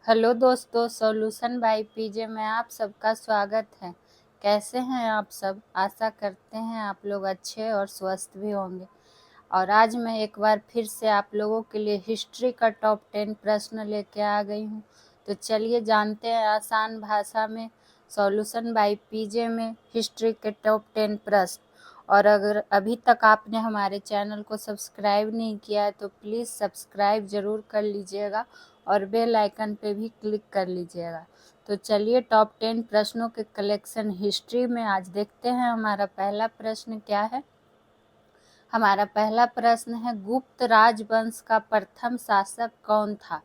Hello दोस्तों, solution by PJ में आप सबका स्वागत है। कैसे हैं आप सब? आशा करते हैं आप लोग अच्छे और स्वस्थ भी होंगे। और आज मैं एक बार फिर से आप लोगों के लिए हिस्ट्री का टॉप 10 प्रश्न लेके आ गई हूँ। तो चलिए जानते हैं आसान भाषा में सॉल्यूशन बाय पीजे में हिस्ट्री के टॉप 10 प्रश्न। और अगर अभी तक आपने हमारे चैनल को सब्सक्राइब नहीं किया है तो प्लीज़ सब्सक्राइब ज़रूर कर लीजिएगा और बेल आइकन पे भी क्लिक कर लीजिएगा। तो चलिए टॉप 10 प्रश्नों के कलेक्शन हिस्ट्री में आज देखते हैं हमारा पहला प्रश्न क्या है। हमारा पहला प्रश्न है, गुप्त राजवंश का प्रथम शासक कौन था?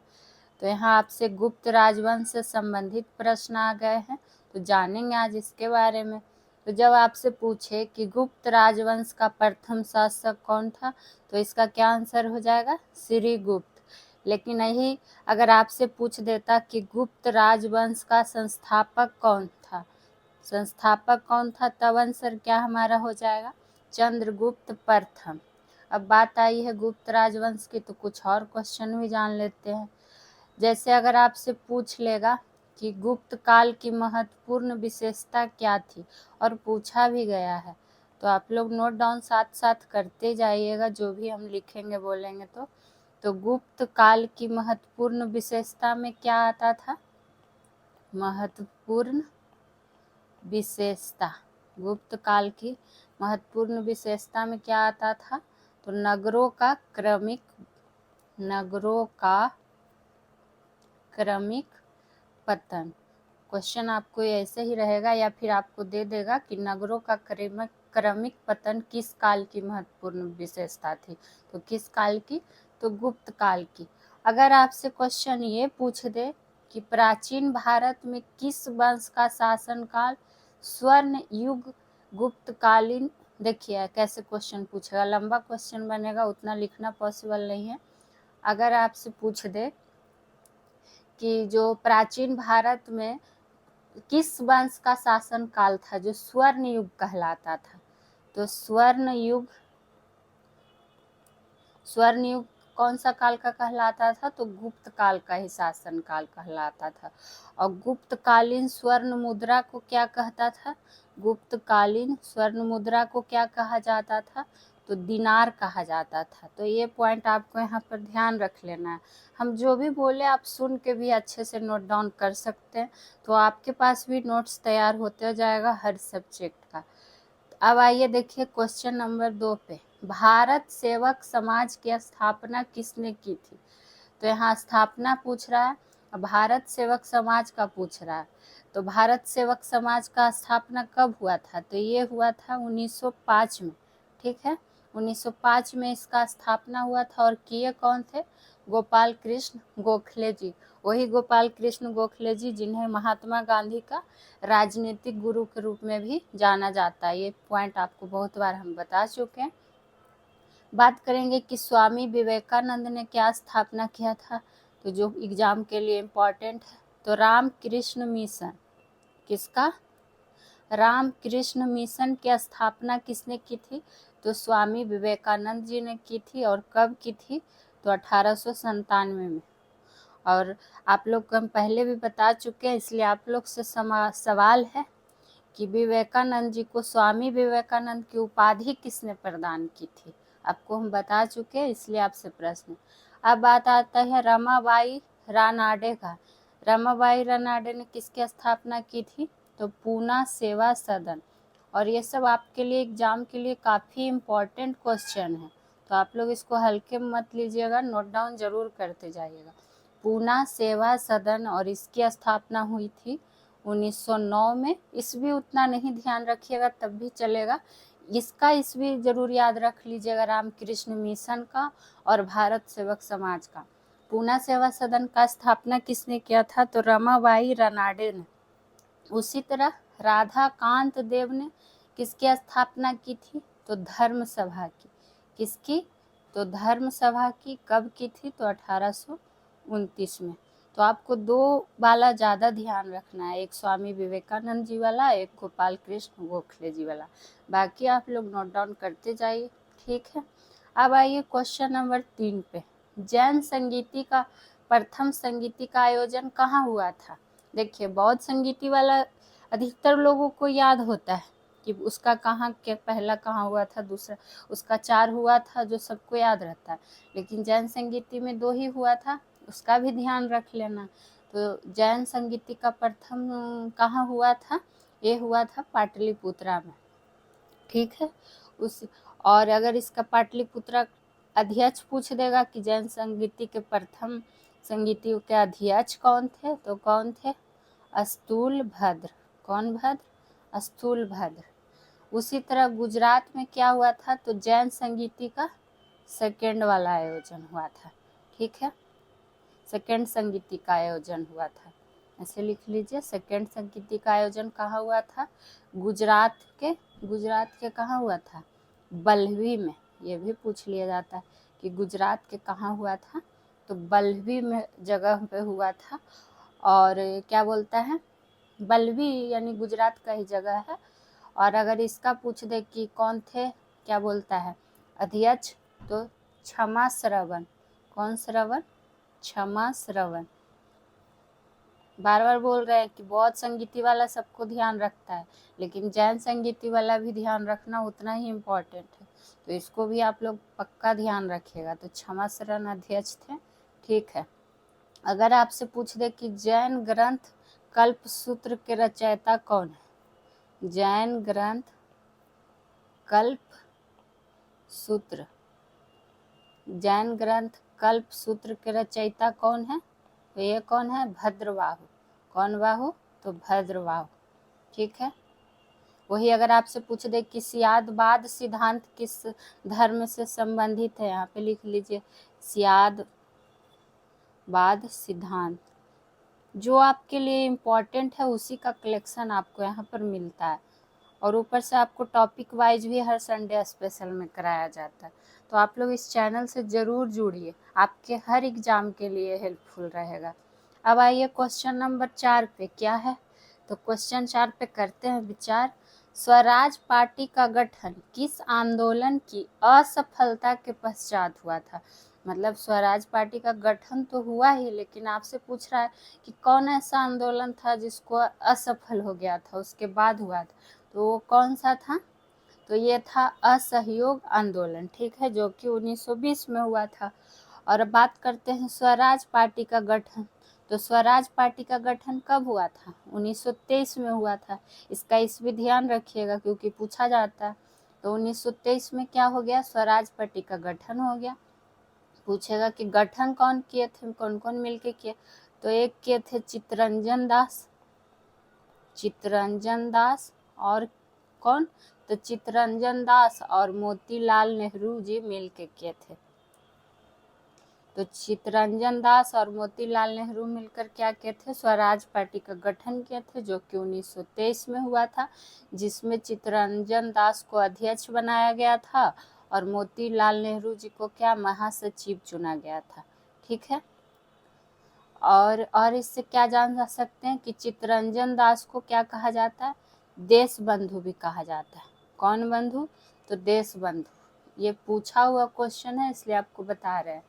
तो यहाँ आपसे गुप्त राजवंश से संबंधित प्रश्न आ गए हैं, तो जानेंगे आज इसके बारे में। तो जब आपसे पूछे कि गुप्त राजवंश का प्रथम शासक कौन था, तो इसका क्या आंसर हो जाएगा? श्रीगुप्त। लेकिन यही अगर आपसे पूछ देता कि गुप्त राजवंश का संस्थापक कौन था, तब आंसर क्या हमारा हो जाएगा? चंद्रगुप्त प्रथम। अब बात आई है गुप्त राजवंश की, तो कुछ और क्वेश्चन भी जान लेते हैं। जैसे अगर आपसे पूछ लेगा कि गुप्त काल की महत्वपूर्ण विशेषता क्या थी, और पूछा भी गया है, तो आप लोग नोट डाउन साथ साथ करते जाइएगा जो भी हम लिखेंगे बोलेंगे। तो गुप्त काल की महत्वपूर्ण विशेषता में क्या आता था? महत्वपूर्ण विशेषता, गुप्त काल की महत्वपूर्ण विशेषता में क्या आता था? तो नगरों का क्रमिक पतन। क्वेश्चन आपको ऐसे ही रहेगा या फिर आपको दे देगा कि नगरों का क्रमिक पतन किस काल की महत्वपूर्ण विशेषता थी। तो किस काल की? तो गुप्त काल की। अगर आपसे क्वेश्चन ये पूछ दे कि प्राचीन भारत में किस वंश का शासनकाल स्वर्ण युग गुप्तकालीन, देखिए कैसे क्वेश्चन पूछेगा, लंबा क्वेश्चन बनेगा, उतना लिखना पॉसिबल नहीं है। अगर आपसे पूछ दे कि जो प्राचीन भारत में किस वंश का शासन काल था जो स्वर्ण युग कहलाता था, तो स्वर्ण युग कौन सा काल का कहलाता था? तो गुप्त काल का ही शासन काल कहलाता था। और गुप्तकालीन स्वर्ण मुद्रा को क्या कहता था? गुप्तकालीन स्वर्ण मुद्रा को क्या कहा जाता था? तो दिनार कहा जाता था। तो ये पॉइंट आपको यहाँ पर ध्यान रख लेना है। हम जो भी बोले आप सुन के भी अच्छे से नोट डाउन कर सकते हैं, तो आपके पास भी नोट्स तैयार होते जाएगा हर सब्जेक्ट का। अब आइए देखिए क्वेश्चन नंबर 2 पे, भारत सेवक समाज की स्थापना किसने की थी? तो यहाँ स्थापना पूछ रहा है, भारत सेवक समाज का पूछ रहा है। तो भारत सेवक समाज का स्थापना कब हुआ था? तो ये हुआ था 1905 में। ठीक है, 1905 में इसका स्थापना हुआ था। और किए कौन थे? गोपाल कृष्ण गोखले जी। वही गोपाल कृष्ण गोखले जी जिन्हें महात्मा गांधी का राजनीतिक गुरु के रूप में भी जाना जाता है। ये पॉइंट आपको बहुत बार हम बता चुके हैं। बात करेंगे कि स्वामी विवेकानंद ने क्या स्थापना किया था, तो जो एग्जाम के लिए इम्पोर्टेंट है। तो रामकृष्ण मिशन, किसका? रामकृष्ण मिशन की स्थापना किसने की थी? तो स्वामी विवेकानंद जी ने की थी। और कब की थी? तो 1897 में। और आप लोग को हम पहले भी बता चुके हैं, इसलिए आप लोग से सवाल है कि विवेकानंद जी को स्वामी विवेकानंद की उपाधि किसने प्रदान की थी? आपको हम बता चुके हैं, इसलिए आपसे प्रश्न। अब बात आता है रमाबाई रानाडे का। रमाबाई रानाडे ने किसकी स्थापना की थी? तो पूना सेवा सदन। और ये सब आपके लिए एग्जाम के लिए काफ़ी इम्पोर्टेंट क्वेश्चन है, तो आप लोग इसको हल्के में मत लीजिएगा, नोट डाउन जरूर करते जाइएगा। पूना सेवा सदन, और इसकी स्थापना हुई थी 1909 में। ईस्वी उतना नहीं ध्यान रखिएगा तब भी चलेगा, इसका ईस्वी जरूर याद रख लीजिएगा, रामकृष्ण मिशन का और भारत सेवक समाज का। पूना सेवा सदन का स्थापना किसने किया था? तो रमाबाई रानाडे ने। उसी तरह राधा कांत देव ने किसकी स्थापना की थी? तो धर्म सभा की। किसकी? तो धर्म सभा की। कब की थी? तो 1829 में। तो आपको दो वाला ज़्यादा ध्यान रखना है, एक स्वामी विवेकानंद जी वाला, एक गोपाल कृष्ण गोखले जी वाला। बाकी आप लोग नोट डाउन करते जाइए, ठीक है। अब आइए क्वेश्चन नंबर 3 पे, जैन संगीति का प्रथम संगीति का आयोजन कहाँ हुआ था? देखिए बौद्ध संगीति वाला अधिकतर लोगों को याद होता है कि उसका कहाँ के पहला कहाँ हुआ था, दूसरा उसका 4 हुआ था, जो सबको याद रहता है। लेकिन जैन संगीति में 2 ही हुआ था, उसका भी ध्यान रख लेना। तो जैन संगीति का प्रथम कहाँ हुआ था? ये हुआ था पाटलिपुत्रा में, ठीक है। उस और अगर इसका पाटलिपुत्रा अध्यक्ष पूछ देगा कि जैन संगीति के प्रथम संगीति के अध्यक्ष कौन थे, तो कौन थे? अस्तूल भद्र। कौन भद्र? अस्तूल भद्र। उसी तरह गुजरात में क्या हुआ था? तो जैन संगीति का सेकेंड वाला आयोजन हुआ था, ठीक है। सेकेंड संगीति का आयोजन हुआ था, ऐसे लिख लीजिए। सेकेंड संगीति का आयोजन कहाँ हुआ था? गुजरात के कहाँ हुआ था? बल्लभी में। ये भी पूछ लिया जाता है कि गुजरात के कहाँ हुआ था, तो बल्लभी में जगह पे हुआ था। और क्या बोलता है? बल्लभी यानी गुजरात का ही जगह है। और अगर इसका पूछ दे कि कौन थे, क्या बोलता है अध्यक्ष, तो क्षमा श्रवण। कौन श्रवण? क्षमा श्रवण। बार बार बोल रहे हैं कि बौद्ध संगीति वाला सबको ध्यान रखता है, लेकिन जैन संगीति वाला भी ध्यान रखना उतना ही इम्पोर्टेंट है, तो इसको भी आप लोग पक्का ध्यान रखिएगा। तो क्षमा शरण अध्यक्ष थे, ठीक है। अगर आपसे पूछ दे कि जैन ग्रंथ कल्पसूत्र के रचयिता कौन है? जैन ग्रंथ कल्पसूत्र, जैन ग्रंथ कल्पसूत्र के रचयिता कौन है? तो ये कौन है? भद्रबाहु। कौन बाहु? तो भद्रबाहु, ठीक है। वही अगर आपसे पूछ दे कि सियादवाद सिद्धांत किस धर्म से संबंधित है, यहाँ पे लिख लीजिए सियादवाद सिद्धांत। जो आपके लिए इम्पोर्टेंट है उसी का कलेक्शन आपको यहाँ पर मिलता है, और ऊपर से आपको टॉपिक वाइज भी हर संडे स्पेशल में कराया जाता है। तो आप लोग इस चैनल से ज़रूर जुड़िए, आपके हर एग्ज़ाम के लिए हेल्पफुल रहेगा। अब आइए क्वेश्चन नंबर 4 पे क्या है, तो क्वेश्चन 4 पे करते हैं विचार। स्वराज पार्टी का गठन किस आंदोलन की असफलता के पश्चात हुआ था? मतलब स्वराज पार्टी का गठन तो हुआ ही, लेकिन आपसे पूछ रहा है कि कौन ऐसा आंदोलन था जिसको असफल हो गया था, उसके बाद हुआ था, तो वो कौन सा था? तो ये था असहयोग आंदोलन, ठीक है, जो कि 1920 में हुआ था। और अब बात करते हैं स्वराज पार्टी का गठन। तो स्वराज पार्टी का गठन कब हुआ था? 1923 में हुआ था। इसका ईस्वी ध्यान रखिएगा क्योंकि पूछा जाता है। तो 1923 में क्या हो गया? स्वराज पार्टी का गठन हो गया। पूछेगा कि गठन कौन किए थे, कौन कौन मिलके किए, तो एक किए थे चित्तरंजन दास और कौन? तो चित्तरंजन दास और मोतीलाल नेहरू जी मिलके किए थे। तो चित्तरंजन दास और मोतीलाल नेहरू मिलकर क्या किए थे? स्वराज पार्टी का गठन किए थे, जो कि 1923 में हुआ था, जिसमें चित्तरंजन दास को अध्यक्ष बनाया गया था और मोतीलाल नेहरू जी को क्या महासचिव चुना गया था, ठीक है। और इससे क्या जान जा सकते हैं कि चित्तरंजन दास को क्या कहा जाता है? देश बंधु भी कहा जाता है। कौन बंधु? तो देश बंधु। ये पूछा हुआ क्वेश्चन है, इसलिए आपको बता रहे हैं।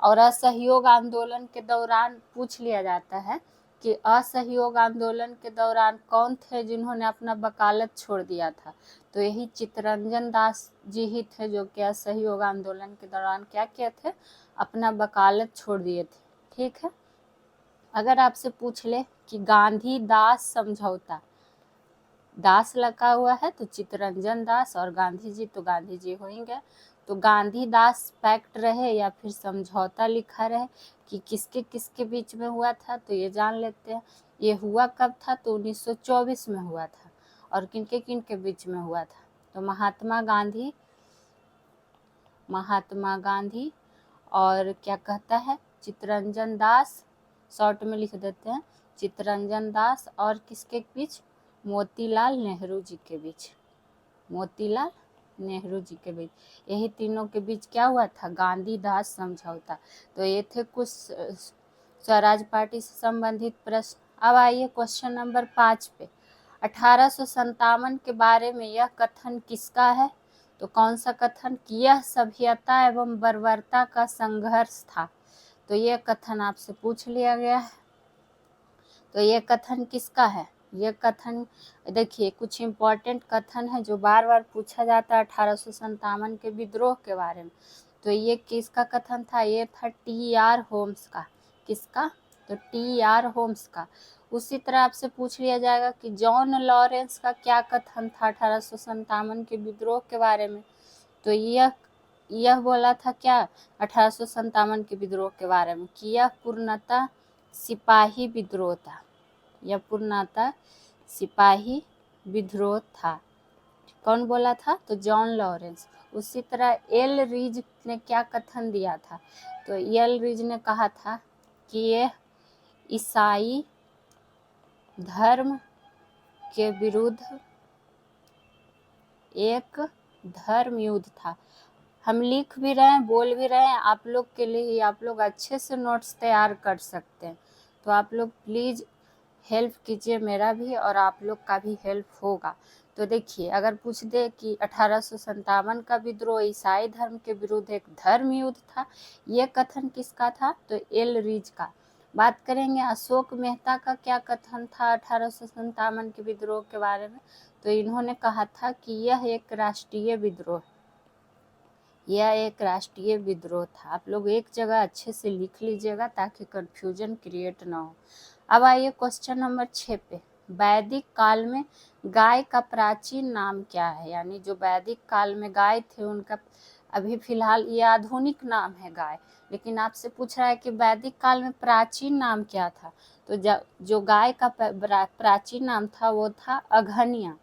और असहयोग आंदोलन के दौरान पूछ लिया जाता है कि असहयोग आंदोलन के दौरान कौन थे जिन्होंने अपना वकालत छोड़ दिया था? तो यही चित्तरंजन दास जी ही थे, जो कि असहयोग आंदोलन के दौरान क्या किए थे? अपना वकालत छोड़ दिए थे, ठीक है। अगर आपसे पूछ ले कि गांधी दास समझौता, दास लगा हुआ है तो चित्तरंजन दास और गांधी जी, तो गांधी जी होंगे। तो गांधी दास पैक्ट रहे या फिर समझौता लिखा रहे कि किसके किसके बीच में हुआ था, तो ये जान लेते हैं। ये हुआ कब था? तो 1924 में हुआ था। और किनके किनके बीच में हुआ था? तो महात्मा गांधी और क्या कहता है चित्तरंजन दास, शॉर्ट में लिख देते हैं, चित्तरंजन दास और किसके बीच? मोतीलाल नेहरू जी के बीच। मोतीलाल नेहरू जी के बीच, यही तीनों के बीच क्या हुआ था? गांधी दास समझौता। तो ये थे कुछ स्वराज पार्टी से संबंधित प्रश्न। अब आइए क्वेश्चन नंबर 5 पे। 1857 के बारे में यह कथन किसका है? तो कौन सा कथन? कि यह सभ्यता एवं बर्बरता का संघर्ष था। तो ये कथन आपसे पूछ लिया गया है। तो ये कथन किसका है? ये कथन देखिए, कुछ इम्पोर्टेंट कथन है जो बार बार पूछा जाता है 1857 के विद्रोह के बारे में। तो ये किसका कथन था? ये था टी.आर. होम्स का। किसका? तो टी.आर. होम्स का। उसी तरह आपसे पूछ लिया जाएगा कि जॉन लॉरेंस का क्या कथन था 1857 के विद्रोह के बारे में। तो यह बोला था क्या 1857 के विद्रोह के बारे में कि यह पूर्णतः सिपाही विद्रोह था। यह पूर्णतः सिपाही विद्रोह था। कौन बोला था? तो जॉन लॉरेंस। उसी तरह एल रीज ने क्या कथन दिया था? तो एल रीज ने कहा था कि यह ईसाई धर्म के विरुद्ध एक धर्म युद्ध था। हम लिख भी रहे हैं, बोल भी रहे हैं, आप लोग के लिए ही। आप लोग अच्छे से नोट्स तैयार कर सकते हैं। तो आप लोग प्लीज़ हेल्प कीजिए, मेरा भी और आप लोग का भी हेल्प होगा। तो देखिए, अगर पूछ दे कि 1857 का विद्रोह ईसाई धर्म के विरुद्ध एक धर्म युद्ध था, ये कथन किसका था? तो एल रीज का। बात करेंगे अशोक मेहता का क्या कथन था 1857 के विद्रोह के बारे में। तो इन्होंने कहा था कि यह एक राष्ट्रीय विद्रोह, यह एक राष्ट्रीय विद्रोह था। आप लोग एक जगह अच्छे से लिख लीजिएगा ताकि कंफ्यूजन क्रिएट ना हो। अब आइए क्वेश्चन नंबर 6 पे। वैदिक काल में गाय का प्राचीन नाम क्या है? यानी जो वैदिक काल में गाय थे उनका अभी फिलहाल ये आधुनिक नाम है गाय, लेकिन आपसे पूछ रहा है कि वैदिक काल में प्राचीन नाम क्या था। तो जो गाय का प्राचीन नाम था वो था अघन्या।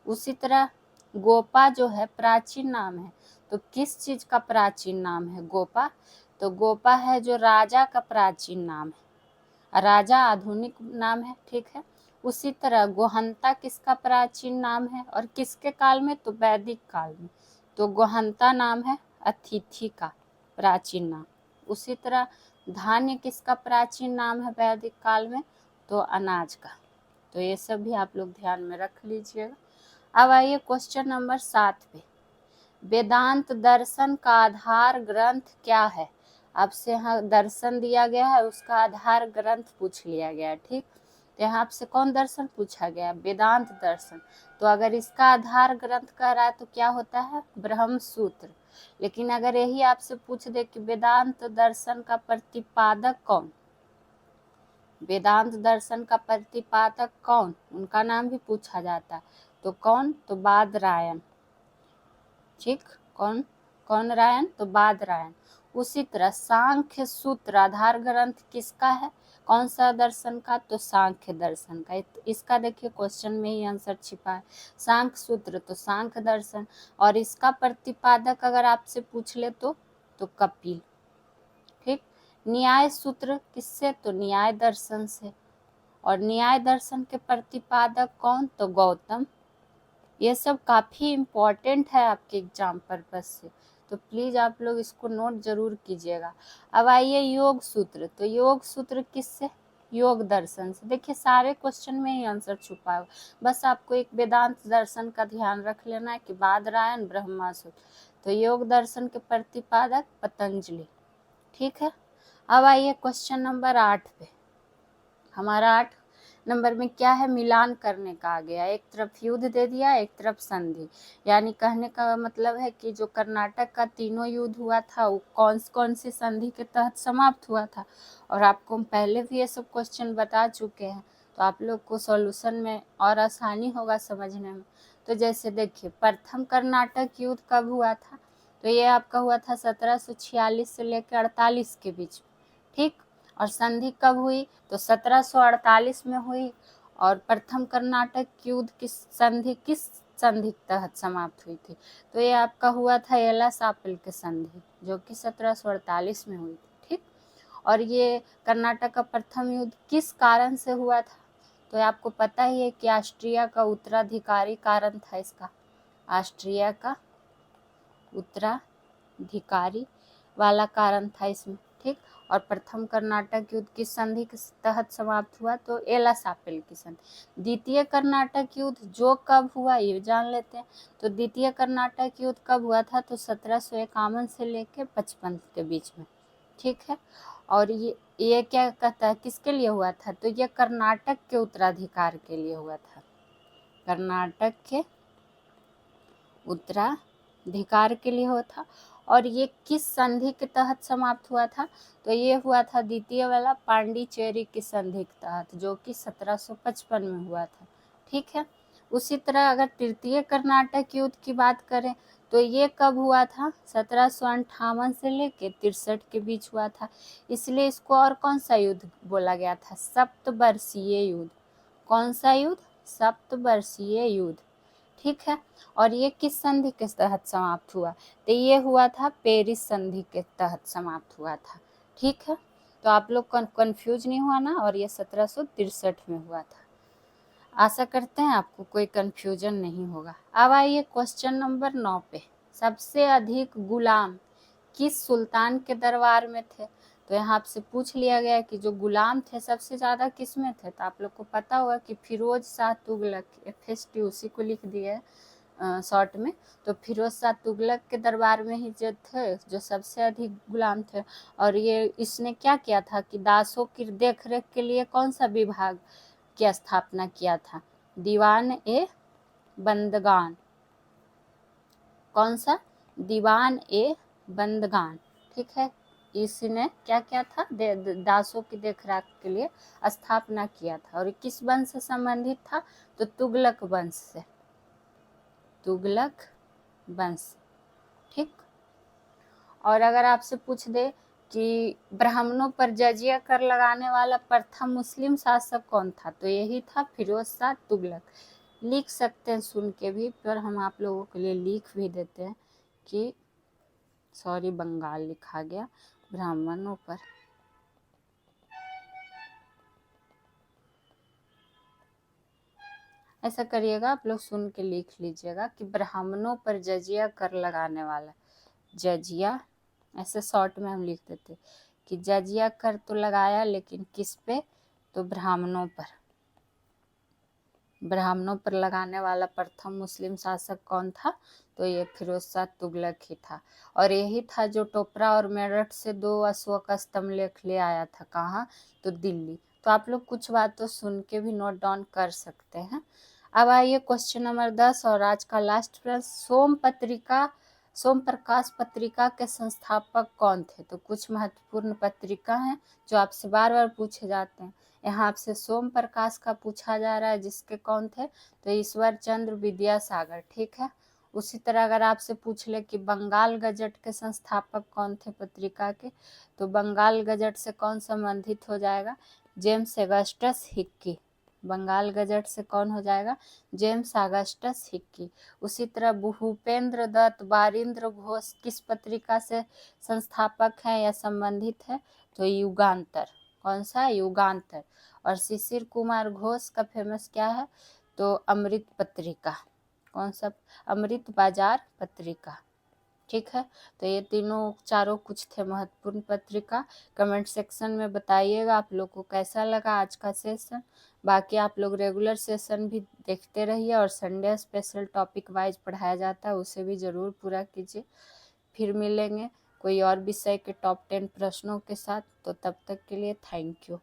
उसी तरह गोपा जो है प्राचीन नाम है। तो किस चीज का प्राचीन नाम है गोपा? तो गोपा है जो राजा का प्राचीन नाम है। राजा आधुनिक नाम है, ठीक है। उसी तरह गोहंता किसका प्राचीन नाम है और किसके काल में? तो वैदिक काल में। तो गोहंता नाम है अतिथि का प्राचीन नाम। उसी तरह धान्य किसका प्राचीन नाम है वैदिक काल में? तो अनाज का। तो ये सब भी आप लोग ध्यान में रख लीजिएगा। अब आइए क्वेश्चन नंबर 7 पे। वेदांत दर्शन का आधार ग्रंथ क्या है? आपसे यहाँ दर्शन दिया गया है, उसका आधार ग्रंथ पूछ लिया गया है, ठीक। तो यहाँ आपसे कौन दर्शन पूछा गया? वेदांत दर्शन। तो अगर इसका आधार ग्रंथ कह रहा है तो क्या होता है? ब्रह्म सूत्र। लेकिन अगर यही आपसे पूछ दे कि वेदांत दर्शन का प्रतिपादक कौन, वेदांत दर्शन का प्रतिपादक कौन, उनका नाम भी पूछा जाता है। तो कौन? तो बादरायण, ठीक। कौन रायण? तो बादरायण। उसी तरह सांख्य सूत्र आधार ग्रंथ किसका है? कौन सा दर्शन का? तो सांख्य दर्शन का। इसका देखिए क्वेश्चन में ही आंसर छिपा है। सांख्य सूत्र तो सांख्य दर्शन, और इसका प्रतिपादक अगर आपसे पूछ ले तो कपिल, ठीक। न्याय सूत्र किससे? तो न्याय दर्शन से। और न्याय दर्शन के प्रतिपादक कौन? तो गौतम। ये सब काफ़ी इम्पॉर्टेंट है आपके एग्जाम पर्पज से, तो प्लीज़ आप लोग इसको नोट जरूर कीजिएगा। अब आइए योग सूत्र। तो योग सूत्र किससे? योग दर्शन से। देखिए सारे क्वेश्चन में ही आंसर छुपा है, बस आपको एक वेदांत दर्शन का ध्यान रख लेना है कि बादरायण ब्रह्मा सूत्र। तो योग दर्शन के प्रतिपादक पतंजलि, ठीक है। अब आइए क्वेश्चन नंबर 8 पे। हमारा 8 नंबर में क्या है? मिलान करने का आ गया। एक तरफ युद्ध दे दिया, एक तरफ संधि। यानी कहने का मतलब है कि जो कर्नाटक का तीनों युद्ध हुआ था वो कौन सी संधि के तहत समाप्त हुआ था। और आपको पहले भी ये सब क्वेश्चन बता चुके हैं, तो आप लोग को सॉल्यूशन में और आसानी होगा समझने में। तो जैसे देखिए, प्रथम कर्नाटक युद्ध कब हुआ था? तो ये आपका हुआ था 1746 से लेकर 48 के बीच, ठीक। और संधि कब हुई? तो 1748 में हुई। और प्रथम कर्नाटक युद्ध किस संधि के तहत समाप्त हुई थी? तो ये आपका हुआ था एला-सापल के संधि, जो कि 1748 में हुई थी, ठीक। और ये कर्नाटक का प्रथम युद्ध किस कारण से हुआ था? तो आपको पता ही है कि ऑस्ट्रिया का उत्तराधिकारी कारण था इसका। ऑस्ट्रिया का उत्तराधिकारी वाला कारण था इसमें, ठीक। और प्रथम कर्नाटक युद्ध किस संधि के तहत समाप्त हुआ? तो एला-सापल की संधि। द्वितीय कर्नाटक युद्ध जो कब हुआ ये जान लेते हैं। तो द्वितीय कर्नाटक युद्ध कब हुआ था? तो 1751 से लेकर 55 के बीच में, ठीक है। और ये क्या कहता है, किसके लिए हुआ था, तो ये कर्नाटक के उत्तराधिकार के लिए हुआ था, कर्नाटक के उत्तराधिकार के लिए हुआ था। और ये किस संधि के तहत समाप्त हुआ था, तो ये हुआ था द्वितीय वाला पांडिचेरी की संधि के तहत, जो कि 1755 में हुआ था। ठीक है। उसी तरह अगर तृतीय कर्नाटक युद्ध की बात करें तो ये कब हुआ था, 1758 से लेके 63 के बीच हुआ था। इसलिए इसको और कौन सा युद्ध बोला गया था, सप्तवर्षीय युद्ध। कौन सा युद्ध, सप्तवर्षीय युद्ध। ठीक है। और ये किस संधि के तहत समाप्त हुआ, तो ये हुआ था पेरिस संधि के तहत समाप्त हुआ था। ठीक है। तो आप लोग कंफ्यूज नहीं हुआ ना, और ये 1763 में हुआ था। आशा करते हैं आपको कोई कंफ्यूजन नहीं होगा। अब आइए क्वेश्चन नंबर 9 पे। सबसे अधिक गुलाम किस सुल्तान के दरबार में थे, तो यहाँ आपसे पूछ लिया गया कि जो गुलाम थे सबसे ज़्यादा किस में थे, तो आप लोग को पता होगा कि फिरोज शाह तुगलक, FST उसी को लिख दिया है शॉर्ट में। तो फिरोज शाह तुगलक के दरबार में ही जो थे, जो सबसे अधिक गुलाम थे। और ये इसने क्या किया था कि दासों की देखरेख के लिए कौन सा विभाग की स्थापना किया था, दीवान ए बंदगान। कौन सा, दीवान ए बंदगान। ठीक है। इसने क्या किया था, दासों की देखरेख के लिए स्थापना किया था। और किस वंश से संबंधित था, तो तुगलक वंश से, तुगलक वंश। ठीक। और अगर आपसे पूछ दे कि ब्राह्मणों पर जजिया कर लगाने वाला प्रथम मुस्लिम शासक कौन था, तो यही था फिरोज शाह तुगलक। लिख सकते हैं सुन के भी, पर हम आप लोगों के लिए लिख भी देते हैं कि सॉरी बंगाल लिखा गया, ब्राह्मणों पर ऐसा करिएगा, आप लोग सुन के लिख लीजिएगा कि ब्राह्मणों पर जजिया कर लगाने वाला, जजिया ऐसे शॉर्ट में हम लिख देते कि जजिया कर तो लगाया, लेकिन किस पे, तो ब्राह्मणों पर। ब्राह्मणों पर लगाने वाला प्रथम मुस्लिम शासक कौन था, तो ये फिरोज शाह तुगलक ही था। और यही था जो टोपरा और मेरठ से 2 अशोक स्तंभ ले आया था, कहाँ, तो दिल्ली। तो आप लोग कुछ बात तो सुन के भी नोट डाउन कर सकते हैं। अब आइए क्वेश्चन नंबर 10 और आज का लास्ट प्रश्न। सोम प्रकाश पत्रिका के संस्थापक कौन थे, तो कुछ महत्वपूर्ण पत्रिका हैं जो आपसे बार बार पूछे जाते हैं। यहाँ आपसे सोम प्रकाश का पूछा जा रहा है, जिसके कौन थे, तो ईश्वर चंद्र विद्यासागर। ठीक है। उसी तरह अगर आपसे पूछ ले कि बंगाल गजट के संस्थापक कौन थे पत्रिका के, तो बंगाल गजट से कौन संबंधित हो जाएगा, James Augustus Hicky. Bengal gazette से कौन हो जाएगा, जेम्स अगस्टस हिक्की। उसी तरह भूपेंद्र दत्त बारिंद्र घोष किस पत्रिका से संस्थापक हैं या संबंधित है, तो युगांतर। कौन सा, युगांतर। और शिशिर कुमार घोष का फेमस क्या है, तो अमृत पत्रिका। कौन सा, अमृत बाजार पत्रिका। ठीक है। तो ये तीनों चारों कुछ थे महत्वपूर्ण पत्रिका। कमेंट सेक्शन में बताइएगा आप लोग को कैसा लगा आज का सेशन। बाकी आप लोग रेगुलर सेशन भी देखते रहिए, और संडे स्पेशल टॉपिक वाइज पढ़ाया जाता है, उसे भी ज़रूर पूरा कीजिए। फिर मिलेंगे कोई और विषय के टॉप 10 प्रश्नों के साथ, तो तब तक के लिए थैंक यू।